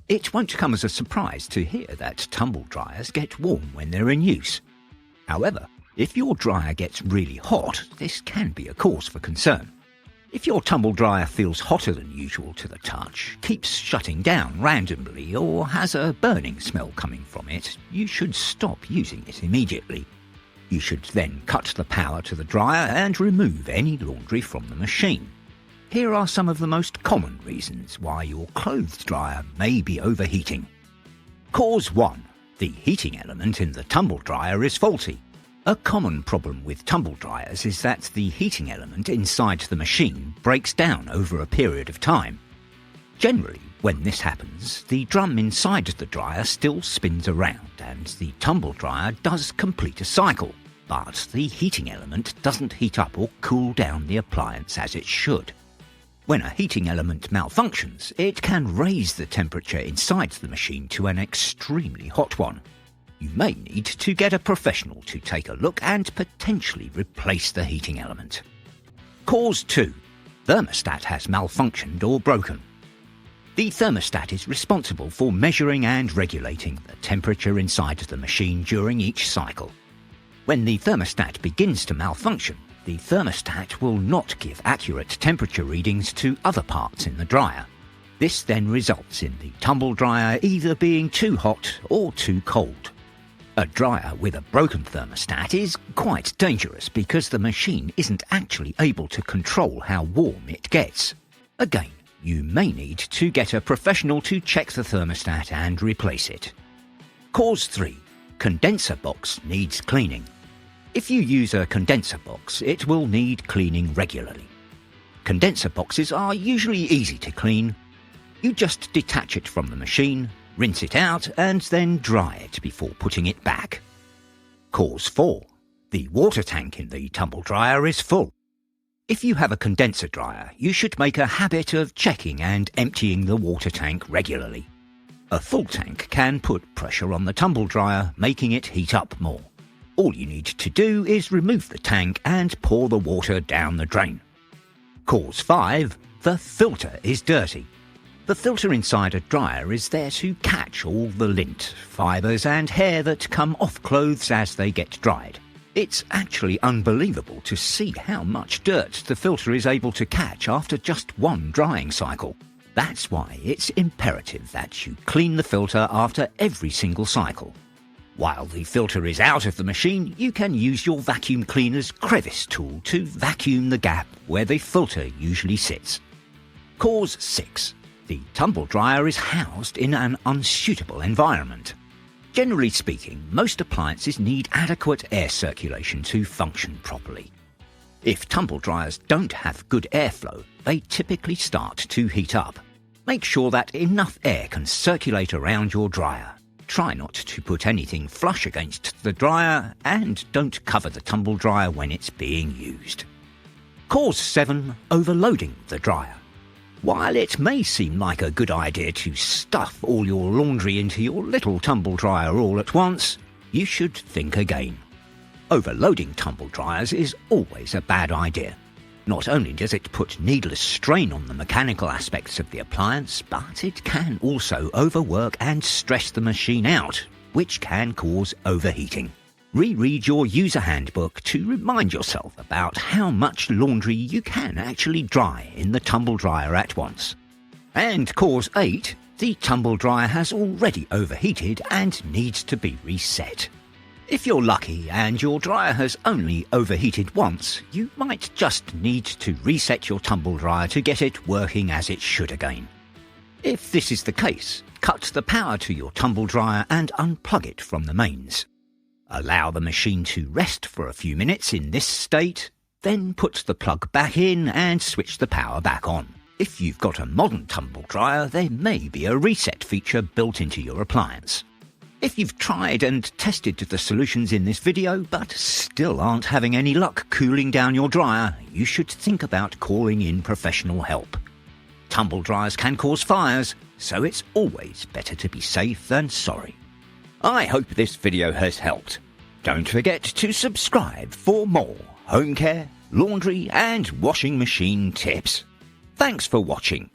It won't come as a surprise to hear that tumble dryers get warm when they're in use. However, if your dryer gets really hot, this can be a cause for concern. If your tumble dryer feels hotter than usual to the touch, keeps shutting down randomly, or has a burning smell coming from it, you should stop using it immediately. You should then cut the power to the dryer and remove any laundry from the machine. Here are some of the most common reasons why your clothes dryer may be overheating. Cause 1. The heating element in the tumble dryer is faulty. A common problem with tumble dryers is that the heating element inside the machine breaks down over a period of time. Generally, when this happens, the drum inside the dryer still spins around and the tumble dryer does complete a cycle, but the heating element doesn't heat up or cool down the appliance as it should. When a heating element malfunctions, it can raise the temperature inside the machine to an extremely hot one. You may need to get a professional to take a look and potentially replace the heating element. Cause 2. Thermostat has malfunctioned or broken. The thermostat is responsible for measuring and regulating the temperature inside the machine during each cycle. When the thermostat begins to malfunction, the thermostat will not give accurate temperature readings to other parts in the dryer. This then results in the tumble dryer either being too hot or too cold. A dryer with a broken thermostat is quite dangerous because the machine isn't actually able to control how warm it gets. Again, you may need to get a professional to check the thermostat and replace it. Cause 3. Condenser box needs cleaning. If you use a condenser box, it will need cleaning regularly. Condenser boxes are usually easy to clean. You just detach it from the machine, rinse it out and then dry it before putting it back. Cause 4. The water tank in the tumble dryer is full. If you have a condenser dryer, you should make a habit of checking and emptying the water tank regularly. A full tank can put pressure on the tumble dryer, making it heat up more. All you need to do is remove the tank and pour the water down the drain. Cause 5. The filter is dirty. The filter inside a dryer is there to catch all the lint, fibres and hair that come off clothes as they get dried. It's actually unbelievable to see how much dirt the filter is able to catch after just one drying cycle. That's why it's imperative that you clean the filter after every single cycle. While the filter is out of the machine, you can use your vacuum cleaner's crevice tool to vacuum the gap where the filter usually sits. Cause 6. The tumble dryer is housed in an unsuitable environment. Generally speaking, most appliances need adequate air circulation to function properly. If tumble dryers don't have good airflow, they typically start to heat up. Make sure that enough air can circulate around your dryer. Try not to put anything flush against the dryer and don't cover the tumble dryer when it's being used. Cause 7. Overloading the dryer. While it may seem like a good idea to stuff all your laundry into your little tumble dryer all at once, you should think again. Overloading tumble dryers is always a bad idea. Not only does it put needless strain on the mechanical aspects of the appliance, but it can also overwork and stress the machine out, which can cause overheating. Reread your user handbook to remind yourself about how much laundry you can actually dry in the tumble dryer at once. And cause 8, the tumble dryer has already overheated and needs to be reset. If you're lucky and your dryer has only overheated once, you might just need to reset your tumble dryer to get it working as it should again. If this is the case, cut the power to your tumble dryer and unplug it from the mains. Allow the machine to rest for a few minutes in this state, then put the plug back in and switch the power back on. If you've got a modern tumble dryer, there may be a reset feature built into your appliance. If you've tried and tested the solutions in this video but still aren't having any luck cooling down your dryer, you should think about calling in professional help. Tumble dryers can cause fires, so it's always better to be safe than sorry. I hope this video has helped. Don't forget to subscribe for more home care, laundry and washing machine tips. Thanks for watching.